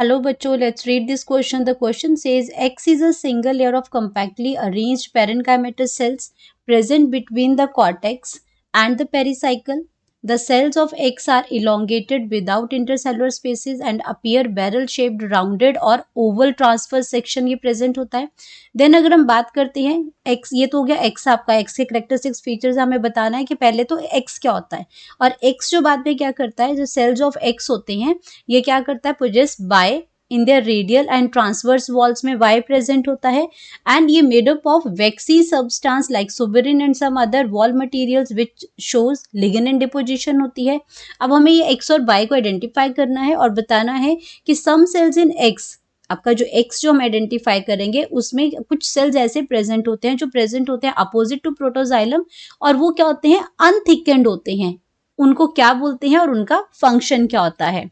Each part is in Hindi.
Hello बच्चों, let's read this question. The question says X is a single layer of compactly arranged parenchymatous cells present between the cortex and the pericycle. The cells of X are elongated without intercellular spaces and appear barrel-shaped, rounded और oval transverse section ये present होता है. Then अगर हम बात करते हैं X, ये तो हो गया X आपका X के characteristics features हमें बताना है कि पहले तो X क्या होता है और X जो बाद में क्या करता है, जो cells of X होते हैं ये क्या करता है, possess by in their radial and transverse walls में वाई प्रेजेंट होता है एंड ये made up of waxy substance like suberin and some other wall materials which shows lignin deposition होती है. अब हमें ये एक्स और वाई को आइडेंटिफाई करना है और बताना है कि सम सेल्स इन एक्स, आपका जो एक्स जो हम आइडेंटिफाई करेंगे उसमें कुछ सेल्स ऐसे प्रेजेंट होते हैं जो प्रेजेंट होते हैं अपोजिट टू प्रोटोजाइलम और वो क्या होते हैं, अनथिकेंड होते हैं. उनको क्या बोलते हैं और उनका फंक्शन क्या होता है.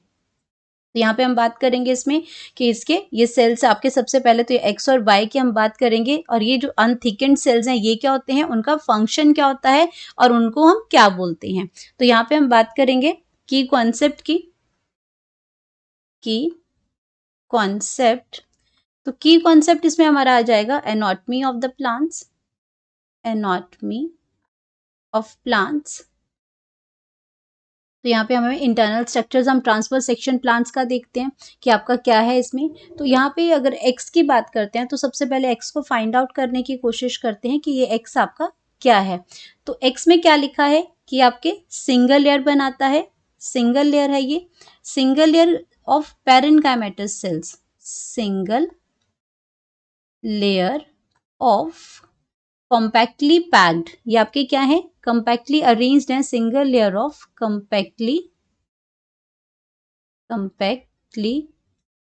तो यहाँ पे हम बात करेंगे इसमें कि इसके ये सेल्स आपके सबसे पहले तो ये एक्स और वाई की हम बात करेंगे और ये जो अनथिकेंड सेल्स हैं ये क्या होते हैं, उनका फंक्शन क्या होता है और उनको हम क्या बोलते हैं. तो यहाँ पे हम बात करेंगे की कॉन्सेप्ट की कॉन्सेप्ट. तो की कॉन्सेप्ट इसमें हमारा आ जाएगा anatomy of the plants, anatomy of plants. तो यहाँ पे हमें इंटरनल स्ट्रक्चर्स, हम ट्रांसफर सेक्शन प्लांट्स का देखते हैं कि आपका क्या है इसमें. तो यहाँ पे अगर एक्स की बात करते हैं तो सबसे पहले एक्स को फाइंड आउट करने की कोशिश करते हैं कि ये एक्स आपका क्या है. तो एक्स में क्या लिखा है कि आपके सिंगल लेयर बनाता है, सिंगल लेयर है ये, single layer of parenchymatous sales, single layer of compactly packed, ये आपके क्या है, कंपैक्टली अरेंज्ड है, single layer of compactly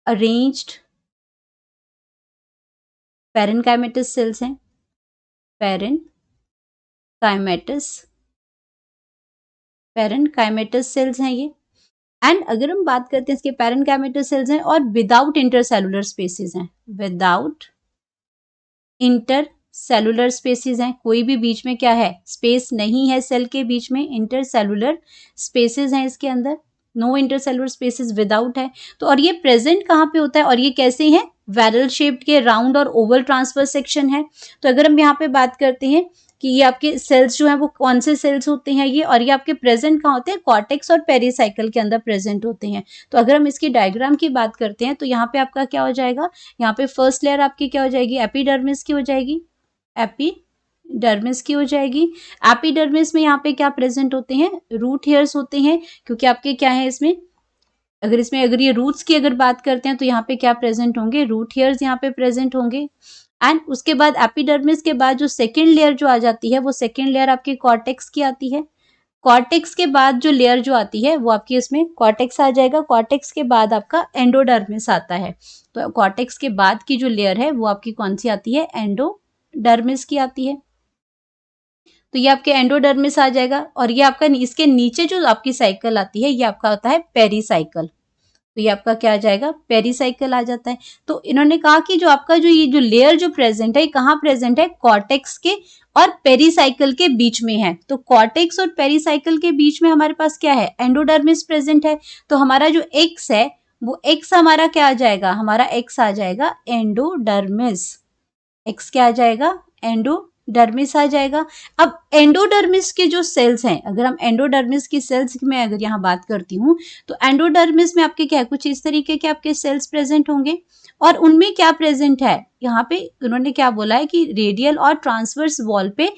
arranged parenchymatous sales हैं, पैरेन्काइमेटस सेल्स हैं ये. एंड अगर हम बात करते हैं इसके पैरेन्काइमेटस सेल्स हैं और विदाउट इंटरसेलुलर स्पेसिस हैं, विदाउट इंटरसेलुलर स्पेसिस हैं, कोई भी बीच में क्या है, स्पेस नहीं है सेल के बीच में, इंटरसेलुलर स्पेसिस हैं इसके अंदर, नो इंटरसेलुलर स्पेसिस विदाउट है. तो और ये प्रेजेंट कहाँ पे होता है और ये कैसे हैं, बैरल शेप्ड के राउंड और ओवल ट्रांसवर्स सेक्शन है. तो अगर हम यहाँ पे बात करते हैं कि ये आपके सेल्स जो हैं वो कौन से सेल्स होते हैं ये, और ये आपके प्रेजेंट कहाँ होते हैं, कॉर्टेक्स और पेरिसाइकिल के अंदर प्रेजेंट होते हैं. तो अगर हम इसकी डायग्राम की बात करते हैं तो यहाँ पे आपका क्या हो जाएगा, यहाँ पे फर्स्ट लेयर आपकी क्या हो जाएगी, एपिडर्मिस की हो जाएगी, एपिडर्मिस की हो जाएगी. एपिडर्मिस में यहाँ पे क्या प्रेजेंट होते हैं, रूट हेयर्स होते हैं, क्योंकि आपके क्या है इसमें, अगर ये रूट्स की अगर बात करते हैं तो यहाँ पे क्या प्रेजेंट होंगे, रूट हेयर्स यहाँ पे प्रेजेंट होंगे. एंड उसके बाद एपिडर्मिस के बाद जो सेकेंड लेयर जो आ जाती है वो सेकेंड लेयर आपकी कॉर्टेक्स की आती है. कॉर्टेक्स के बाद जो लेयर जो आती है वो आपकी इसमें कॉर्टेक्स आ जाएगा. कॉर्टेक्स के बाद आपका एंडोडर्मिस आता है. तो कॉर्टेक्स के बाद की जो लेयर है वो आपकी कौन सी आती है, एंडोडर्मिस की आती है. तो ये आपके एंडोडर्मिस आ जाएगा और ये आपका इसके नीचे जो आपकी साइकिल आती है ये आपका होता है पेरीसाइकिल. तो ये आपका क्या आ जाएगा, पेरीसाइकिल आ जाता है. तो इन्होंने कहा कि जो आपका जो ये जो लेयर जो प्रेजेंट है कहाँ प्रेजेंट है, कॉर्टेक्स के और पेरीसाइकिल के बीच में है. तो कॉर्टेक्स और पेरीसाइकिल के बीच में हमारे पास क्या है, एंडोडर्मिस प्रेजेंट है. तो हमारा जो एक्स है वो एक्स हमारा क्या आ जाएगा, हमारा एक्स आ जाएगा एंडोडर्मिस. एक्स क्या आ जाएगा, एंडोडर्मिस आ जाएगा. अब एंडोडर्मिस के जो सेल्स हैं, अगर हम एंडोडर्मिस की सेल्स में अगर यहाँ बात करती हूँ तो एंडोडर्मिस में आपके क्या है, कुछ इस तरीके के आपके सेल्स प्रेजेंट होंगे और उनमें क्या प्रेजेंट है, यहाँ पे उन्होंने क्या बोला है कि रेडियल और ट्रांसवर्स वॉल पे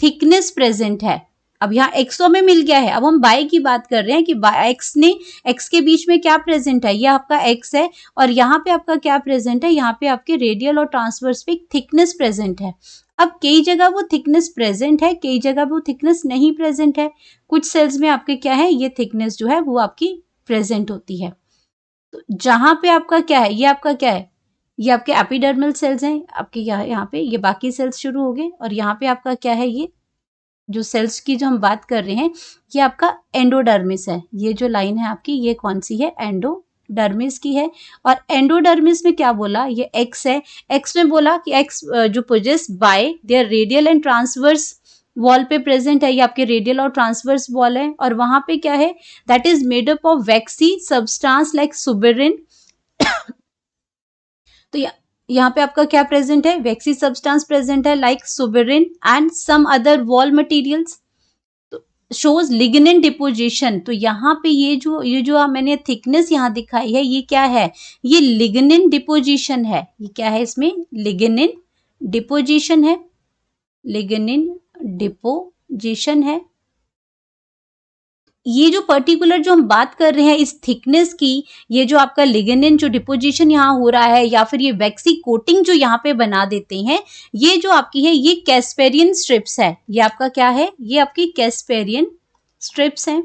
थिकनेस प्रेजेंट है. अब यहाँ एक्सो में मिल गया है, अब हम बाई की बात कर रहे हैं कि एक्स के बीच में क्या प्रेजेंट है, ये आपका एक्स है और यहाँ पे आपका क्या प्रेजेंट है, यहाँ पे आपके रेडियल और ट्रांसवर्स पे थिकनेस प्रेजेंट है. अब कई जगह वो थिकनेस प्रेजेंट है, कई जगह वो थिकनेस नहीं प्रेजेंट है. कुछ सेल्स में आपके क्या है, ये थिकनेस जो है वो आपकी प्रेजेंट होती है. तो जहां पे आपका क्या है, ये आपका क्या है, ये आपके एपिडर्मल सेल्स हैं आपके, यहाँ पे ये बाकी सेल्स शुरू हो गए और यहाँ पे आपका क्या है, ये जो सेल्स की जो हम बात कर रहे हैं ये आपका एंडोडर्मिस है. ये जो लाइन है आपकी ये कौन सी है, एंडोडर्मिस की है. और एंडोडर्मिस में क्या बोला, ये एक्स है. एक्स में बोला कि एक्स जो possess by their radial and transverse wall पे प्रेजेंट है, ये आपके रेडियल और ट्रांसवर्स वॉल है और वहां पे क्या है, that is made up of waxy substance like suberin तो यहाँ पे आपका क्या प्रेजेंट है, वैक्सी सब्सटेंस प्रेजेंट है like suberin and some other wall materials, shows lignin deposition. तो यहाँ पे ये जो मैंने थिकनेस यहाँ दिखाई है, ये क्या है, ये लिग्निन डिपोजिशन है। ये क्या है, इसमें लिग्निन डिपोजिशन है, लिग्निन डिपोजिशन है। ये जो पर्टिकुलर जो हम बात कर रहे हैं इस थिकनेस की, ये जो आपका लिग्निन जो डिपोजिशन यहाँ हो रहा है या फिर ये वैक्सी कोटिंग जो यहाँ पे बना देते हैं, ये जो आपकी है ये कैस्पेरियन स्ट्रिप्स है। ये आपका क्या है, ये आपकी कैस्पेरियन स्ट्रिप्स हैं।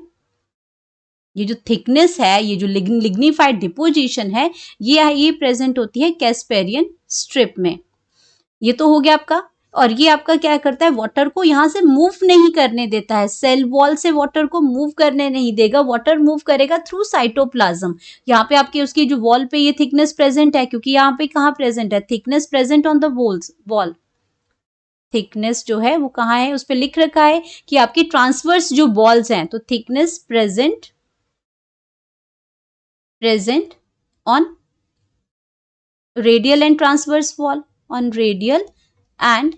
ये जो थिकनेस है, ये जो लिग्निफाइड डिपोजिशन है, ये प्रेजेंट होती है कैस्पेरियन स्ट्रिप में। ये तो हो गया आपका। और ये आपका क्या करता है, वाटर को यहाँ से मूव नहीं करने देता है, सेल वॉल से वाटर को मूव करने नहीं देगा, वाटर मूव करेगा थ्रू साइटोप्लाज्म। यहाँ पे आपकी उसकी जो वॉल पे ये थिकनेस प्रेजेंट है, क्योंकि यहाँ पे कहाँ प्रेजेंट है, thickness present on the wall. Thickness जो है वो कहाँ है, उस पर लिख रखा है कि आपकी ट्रांसवर्स जो वॉल्स हैं, तो thickness present on radial and transverse wall, on radial and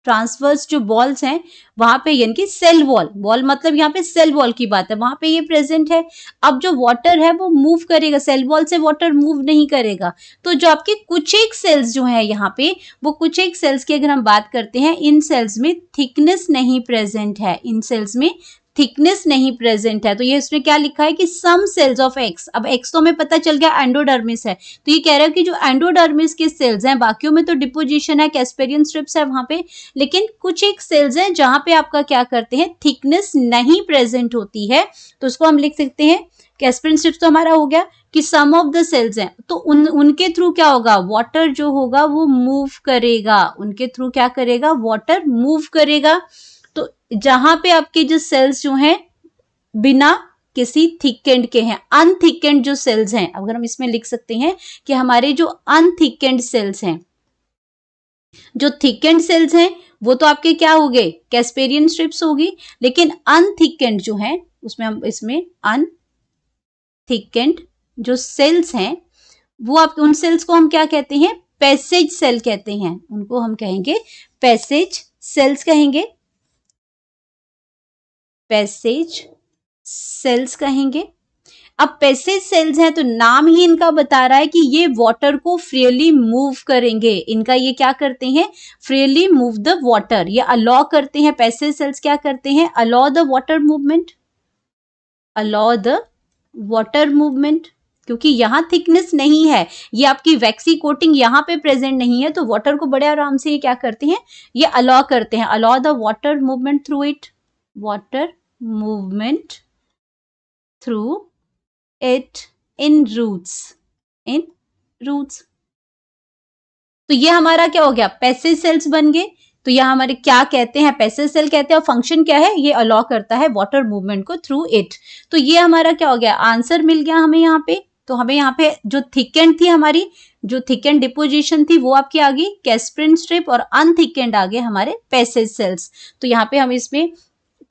transverse जो वॉल्स हैं वहां पे, यानी कि सेल वॉल मतलब यहाँ पे सेल वॉल की बात है, वहां पे ये प्रेजेंट है। अब जो वाटर है वो मूव करेगा, सेल वॉल से वाटर मूव नहीं करेगा। तो जो आपके कुछ एक सेल्स जो है यहाँ पे, वो कुछ एक सेल्स की अगर हम बात करते हैं, इन सेल्स में थिकनेस नहीं प्रेजेंट है, इन सेल्स में थिकनेस नहीं प्रेजेंट है। तो ये इसमें क्या लिखा है कि सम सेल्स ऑफ एक्स, अब एक्स तो हमें पता चल गया एंडोडर्मिस है, तो ये कह रहा है कि जो एंडोडर्मिस के सेल्स हैं, बाकियों में तो डिपोजिशन है, कैस्पेरियन स्ट्रिप्स है वहां पे, लेकिन कुछ एक सेल्स हैं जहां पे आपका क्या करते हैं, थिकनेस नहीं प्रेजेंट होती है। तो उसको हम लिख सकते हैं, कैस्पेरियन स्ट्रिप्स तो हमारा हो गया कि सम ऑफ द सेल्स हैं, तो उनके थ्रू क्या होगा, वाटर जो होगा वो मूव करेगा, उनके थ्रू क्या करेगा, वाटर मूव करेगा। तो जहां पे आपके जो सेल्स जो हैं बिना किसी थिकेंड के हैं, अनथिकेंड जो सेल्स हैं, अगर हम इसमें लिख सकते हैं कि हमारे जो अनथिकेंड सेल्स हैं, जो थिकेंड सेल्स हैं वो तो आपके क्या हो गए, कैस्पेरियन स्ट्रिप्स होगी, लेकिन अनथिकेंड जो है उसमें हम इसमें अनथिकेंड जो सेल्स हैं वो आप, उन सेल्स को हम क्या कहते हैं, पैसेज सेल कहते हैं, उनको हम कहेंगे पैसेज सेल्स कहेंगे, पैसेज सेल्स कहेंगे। अब पैसेज सेल्स हैं तो नाम ही इनका बता रहा है कि ये वाटर को फ्रीली मूव करेंगे, इनका ये क्या करते हैं, फ्रीली मूव द वाटर, ये अलाउ करते हैं, पैसेज सेल्स क्या करते हैं, allow the water movement, allow the water movement. क्योंकि यहाँ थिकनेस नहीं है, ये आपकी वैक्सी कोटिंग यहाँ पे प्रेजेंट नहीं है, तो वाटर को बड़े आराम से ये क्या करते हैं, ये अलाउ करते हैं, allow the water movement through it, water movement through it in roots, तो ये हमारा क्या हो गया, पैसेज सेल्स बन गए। तो यहाँ हमारे क्या कहते हैं, पैसेज सेल कहते हैं, और फंक्शन क्या है, ये अलाउ करता है वाटर मूवमेंट को थ्रू इट। तो ये हमारा क्या हो गया, आंसर मिल गया हमें यहाँ पे। तो हमें यहाँ पे जो थिकेंड थी, हमारी जो थिकेंड डिपोजिशन थी वो आपकी आ गई कैस्पेरियन स्ट्रिप, और अनथिकेंड आ गए हमारे पैसेज सेल्स। तो यहाँ पे हम इसमें,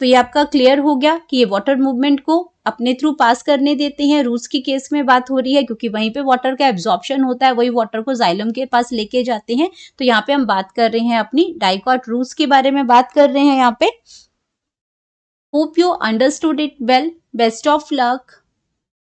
तो ये आपका क्लियर हो गया कि ये वाटर मूवमेंट को अपने थ्रू पास करने देते हैं। रूट्स की केस में बात हो रही है क्योंकि वहीं पे वाटर का एब्जॉर्प्शन होता है, वही वाटर को जाइलम के पास लेके जाते हैं। तो यहाँ पे हम बात कर रहे हैं अपनी डाइकॉट रूट्स के बारे में बात कर रहे हैं यहाँ पे। Hope you understood it well, best of luck.